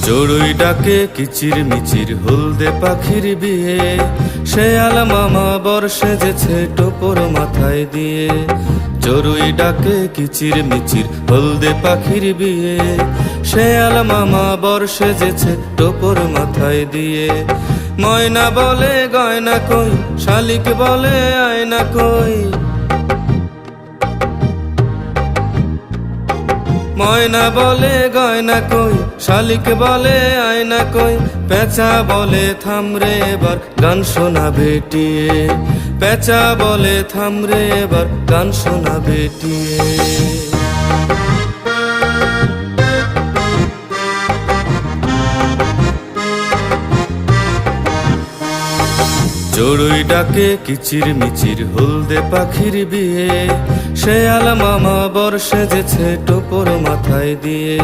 চড়ুই ডাকে কিচির মিচির হলদে পাখির বিয়ে, শেয়াল মামা বর সেজেছে টোপর মাথায় দিয়ে। চড়ুই ডাকে কিচির মিচির হলদে পাখির বিয়ে, শেয়াল মামা বর সেজেছে টোপর মাথায় দিয়ে। ময়না বলে গয়না কই, শালিক বলে আয়না কই। ময়না বলে গয়না কই, শালিক বলে আয়না কই। পেঁচা বলে থামরে এবার গান শোনা বেটিয়ে, পেঁচা বলে থামরে এবার গান শোনা বেটিয়ে। চড়ুই ডাকে কিচির মিচির হলদে পাখির বিয়ে, শেয়াল মামা বর সেজেছে টোপর মাথায় দিয়ে।